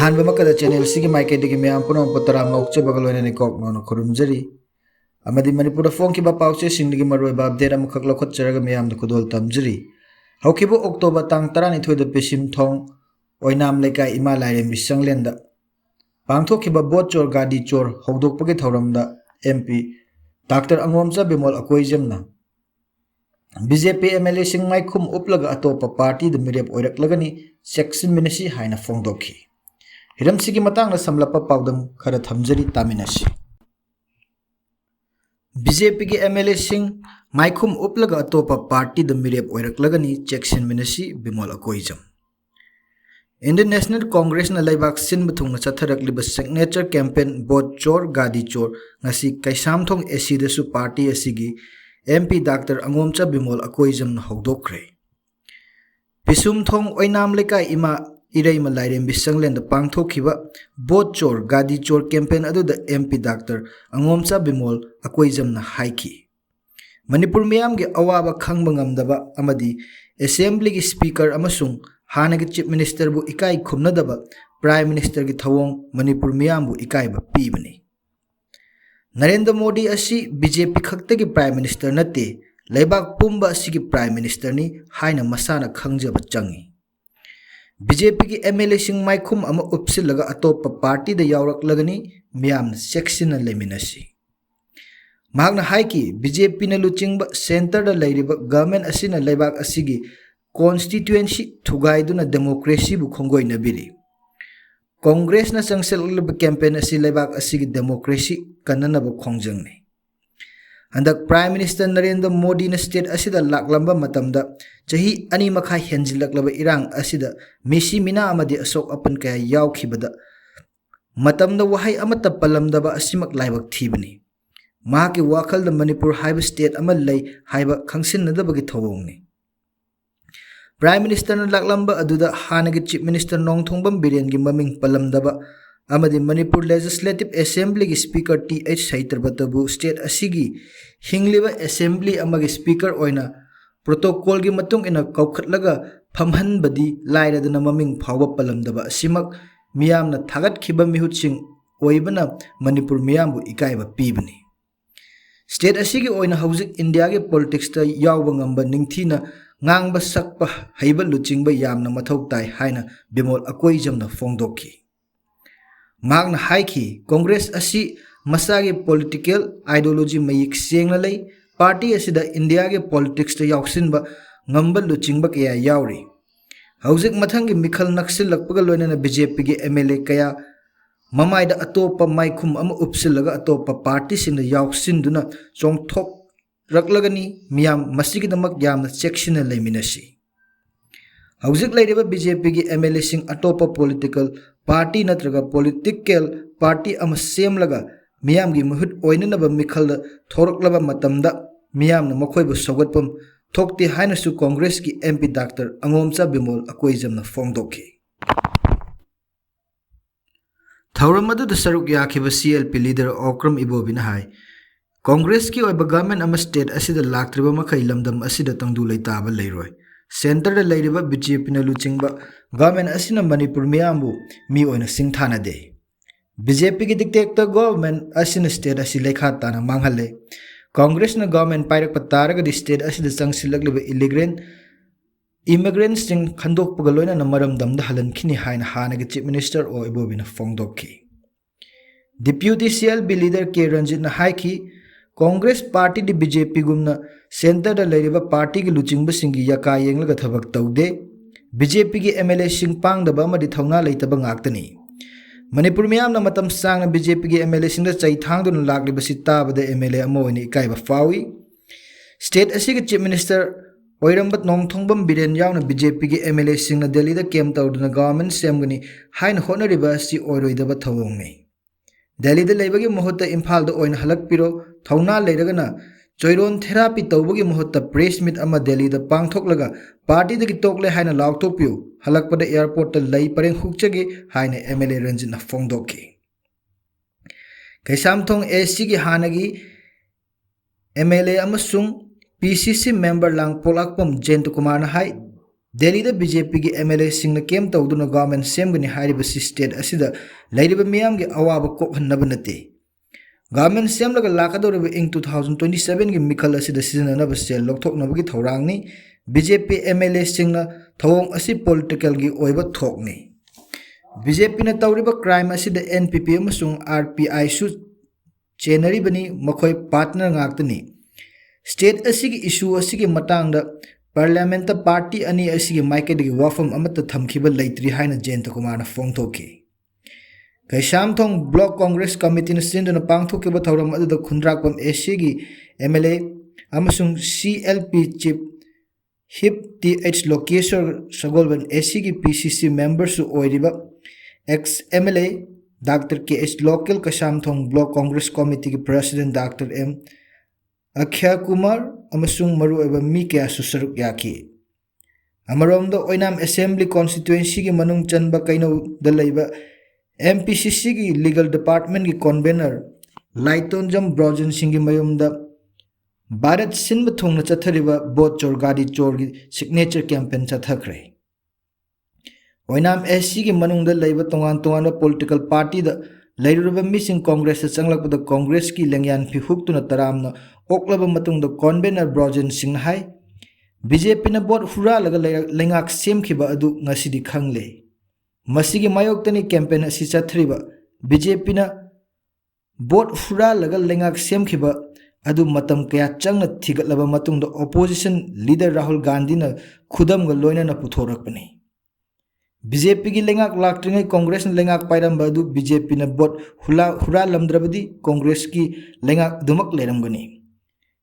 अहानबा मकदा channel सिगी माइकेदगी मैम पुनः पतराम नौचबग लोइननि कोक नोन खुरुमजरी अमदि मणिपुर फोंखिबा पाउचे सिंगदगी मरोइबा अपडेट अमखक लखोतचरग मैम द खुदोल तमजरी हौखिबो अक्टोबर तांग 12 द पेसिम थोंग ओइनाम लेका इमा लाइरेम बिसंगलेंदा पांगथोखिबा बोट चोर गादी चोर हौदोकपगे थौरमदा एमपी डॉक्टर अंगोमचा बिमोल अकोइजमना BJP MLA सिंह माइखुम उपलग अतोप पार्टी द मिरेप ओइरकलगनी सेक्शन मिनसी हाइना फोंगदोखी हिरमसिगी मतांगना समलप पाउदम खरा थमजरी तामिनसी BJP के MLA सिंह माइखुम उपलग अतोप पार्टी द मिरेप ओइरकलगनी सेक्शन मिनसी Bimol Akoijam Indian National Congress न लेबाक सिन बथुंग चथरकलिब सिग्नेचर कैंपेन बोट चोर गादी चोर ngasi कैसामथोंग एसी दसु पार्टी असिगी MP डॉक्टर अंगोमचा बिमोल अकोइजम न हौदोखरे पिसुमथोंग ओइनाम लेका इमा इरेम लाइरेम बिसंगलेंद पांगथोखिबा बोट चोर गादी चोर campaign अदुद MP doctor Angomcha Bimol Akoijam न हाइकी मणिपुर मियाम के अवाबा खंगबा ngamdaba amadi असेंबली की स्पीकर अमसुंग हानगी चीफ मिनिस्टर बु इकाई खुमनदबा प्राइम मिनिस्टर की थवोंग मणिपुर मियाम बु इकाईबा पीबनी नरेंद्र मोदी असी BJP खक्तगी प्राइम मिनिस्टर नते लेबाक पुंबा असिगी प्राइम मिनिस्टर नि हाइना मसाना खंगजबा चंगी BJP की MLA सिंह माइखुम अमा उपसिलगा अतोप party the यावरकलगनी मियाम section लेमिनसी Mahagana हाइकी BJP न लुचिंगबा सेंटर द लैरिबा गवर्नमेंट असिना लेबाक असिगी कॉन्स्टिट्यूएंसी थुगाइदुना डेमोक्रेसी बु खोंगोइनबिरी कांग्रेस न संगसेलब कैंपेन असी लेबाक असिगी डेमोक्रेसी कन्ननब खोंजंगने हंदक प्राइम मिनिस्टर नरेंद्र मोदी न स्टेट असिदा लाकलंबा मतमदा चही अनि मखा हेंजिलकलब इरांग असिदा मिसी मिना अमदि अशोक अपन कया यावखिबदा मतमदा वहाई अमत पलमदबा असिमक लाइबक थीबनी महाके वाखल द मणिपुर हाइब स्टेट अमा लै हाइब खंगसिनदबगी थवोंगनी प्राइम मिनिस्टर न लाकलंबा अदुदा हानगी चीफ मिनिस्टर नोंगथोंबम बिरेन की ममिंग पलमदबा अमदि मणिपुर लेजिस्लेटिव असेंबली की स्पीकर TH सैत्रबतबु स्टेट असिगी हिंगलिबा असेंबली अमगी स्पीकर ओइना प्रोटोकॉल की मतुंग इना कौखटलगा फमहनबदी लाइरदना ममिंग फावबा पलमदबा असिमक मियामना थागतखिबा मिहुतसिंग ओइबना मणिपुर मियामबु इकाइबा पीबनी स्टेट असिगी ओइना हौजिक इंडिया के पॉलिटिक्स ता यावबा ngamba निंगथीना ngang sakpa haiba luchingba yamna mathau tai haina Bimol Akoijam na fongdokhi magna haiki congress asi masagi political ideology mayik sengna lei party asida india ge politics ta yauksinba ngamba luchingba kaya yauri haujik mathangi mikhal naksil lakpaga loina BJP ge MLA kaya mamaida atopa maikhum ama upsilaga atopa party sin da yauksinduna chongthok रकलगनी मियाम मसीगिदमक यामना section लेमिनसी हौजिक लैरिबा BJP की MLA Singh अटोप political party नत्रगा पॉलिटिकल पार्टी अम सेमलगा मियाम की मुहुत ओइननबा मिखल थोरकलबा मतमदा मियामना मखोइबु सौगतपम थोक्ति हाइनसु कांग्रेस की MP डॉक्टर अंगोमचा बिमोल अकोइजमना फोंगदोखी थौरम अदुदा सरुक याखिबा CLP लीडर ओक्रम इबोबिना हाई कांग्रेस की गवर्नमेंट स्टेट लाक्ट्रिब मखई लमदम तंगदू लेताब लेरोय सेंटर लेरिबा BJP न लुचिंगबा गवर्नमेंट मणिपुर मियामबु मी ओइना सिंगथानदे BJP की डिक्टेटर गवर्नमेंट स्टेट लेखा ताना मांगहले कांग्रेस न गवर्नमेंट पाइरक तारगदि स्टेट चंगसिलकलिबा इमिग्रेंट सिंग खंदोकपगा लोइना मरमदम हलनखिनी हाइना हानगी चीफ मिनिस्टर ओ इबोबिना फोंगदोखी डिप्यूटी CLP लीडर के रंजित न हाइकी कांग्रेस पार्टी दी BJP गुमना सेंटर दा लेरिबा पार्टी की लुचिंग बसिंगी यका येंगलगा थबक तौदे BJP की MLA सिंह पांगदबा मदि थौना लेतबा ngakतनी मणिपुर मियामना मतम सांगना BJP की MLA सिंह दा चैथांगदुन लाक्लिबसि ताबदा MLA अमोइनी इकाइबा फावी स्टेट असिगी चीफ मिनिस्टर ओइरंबत नोंगथोंबम बिरेन यावना BJP की MLA सिंह ना दिल्ली दा केम तौदुना गवर्नमेंट सेमगनी हाइन होनरिबा सि ओइरोइदबा थवोंगै दिल्ली दा लेबगी मुहूर्त इम्फाल दा ओइन हलक पिरो थौना लेरगना चोइरोन थेरापी तौबगी मुहूर्त प्रेस मीट अमा दिल्ली दा पांगथोकलगा पार्टी दगी तोकले हाइना लाउथोपियो हलकपदा एयरपोर्ट दा लई परें हुकचगे हाइना MLA रंजित फोंगदोखी कैसामथोंग AC की हानगी MLA अमसुंग PCC मेंबर लांग पोलाकपम जयंत कुमार हाई Delhi da BJP ki MLA singh na kem tawduna government semgani hairibasi state asida lairiba miyamgi awaba kokhanaba nate. Government semlaga lakadoriba ing 2027 ki mikhal asida sijananaba sel lokthoknabagi thorangni BJP MLA singh na thawong asi political gi oiba thokni. BJP na tawriba crime asida NPP amasung RPI su chenaribani makhoi partner ngaktani. State asigi issue asigi matangda Parliament party ani asigi maikadagi wafam amata thamkhiba leitri haina Jayanta Kumar na phongthoki. Kaisham thong Block Congress Committee na sinduna pangthokiba thawram aduda khundrakpam asigi MLA amasung CLP chief Hip TH Lokeshwar Sagolban asigi PCC members su oiriba ex MLA Dr. KH Local Kasham thong Block Congress Committee ki President Dr. M Akhya Kumar amasung maru eba mi kaya susaruk yaki. Amarom do oinam Assembly Constituency ki manung chanba kaino dalaiba MPCC ki Legal Department ki Convener Laitonjam Brojan Singh mayum da Bharat Sinba thong na chathariba Boat Chor Gadi Chor ki signature campaign chathakre. Oinam SC ki manung da laiba tongan political party da Lairubam missing Congress changlak the Congress ki lengyan phihuk tuna taramna oklaba matung the convener Brojan Singh hai BJP na bot hura laga lengak sem khiba adu ngasidi khangle masigi mayok tani campaign asi chathriba BJP na bot hura laga lengak sem khiba adu matam kaya changna thigatlaba matung the opposition leader Rahul Gandhi na khudam ga loina na puthorakpani BJP ki lengak laktringai Congress na lengak pairam badu BJP na bot hura lamdrabadi Congress ki lengak dumak leramgani.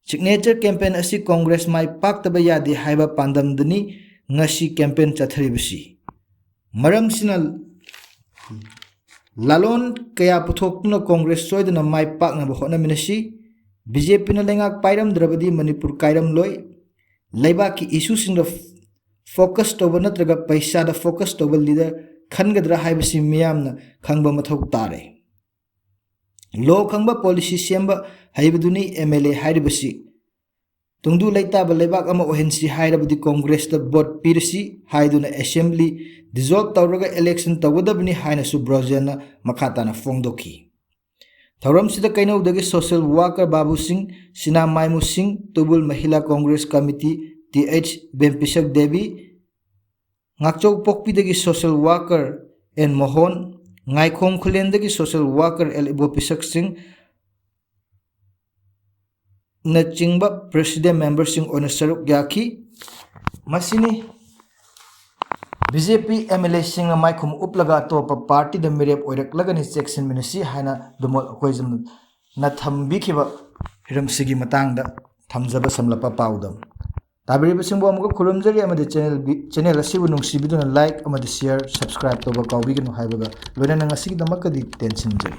Signature campaign asi Congress mai pak taba yadi haiba pandam dani ngasi campaign chatharibasi. Maram sinal lalon kaya puthokna Congress soidana mai pak na bahona minasi BJP na lengak pairam drabadi Manipur kairam loi laiba ki issue sing focus toba natraga paisa da focus toba leader khangadra haibasi miyamna khangba mathau tare lo khangba policy semba haibaduni MLA hairibasi tungdu laitaba leibak ama ohensi hairabadi Congress da vote pirsi haiduna assembly dissolve tawraga election tawdabni haina su brojana makhatana phongdoki thauram sida kaino dagi social worker Babu Singh Sina Maimu Singh Tubul Mahila Congress Committee TH Bempisak Devi Ngakchok Pokpidagi social worker N Mohon Ngaikong Khulendagi social worker L Ibo Pisak Singh na chingba president member sing ona saruk yaki masini BJP MLA sing maikhum uplaga to party the mirep oirak lagani section minisi haina Bimol Akoijam na thambi khiba hiram sigi matangda thamjaba samlapa paudam tabiri singbo amko khulumjari amade channel asibu nungsibiduna like amade share subscribe to ba kawbi gnu haibaga loina ngasigi damakadi tension jari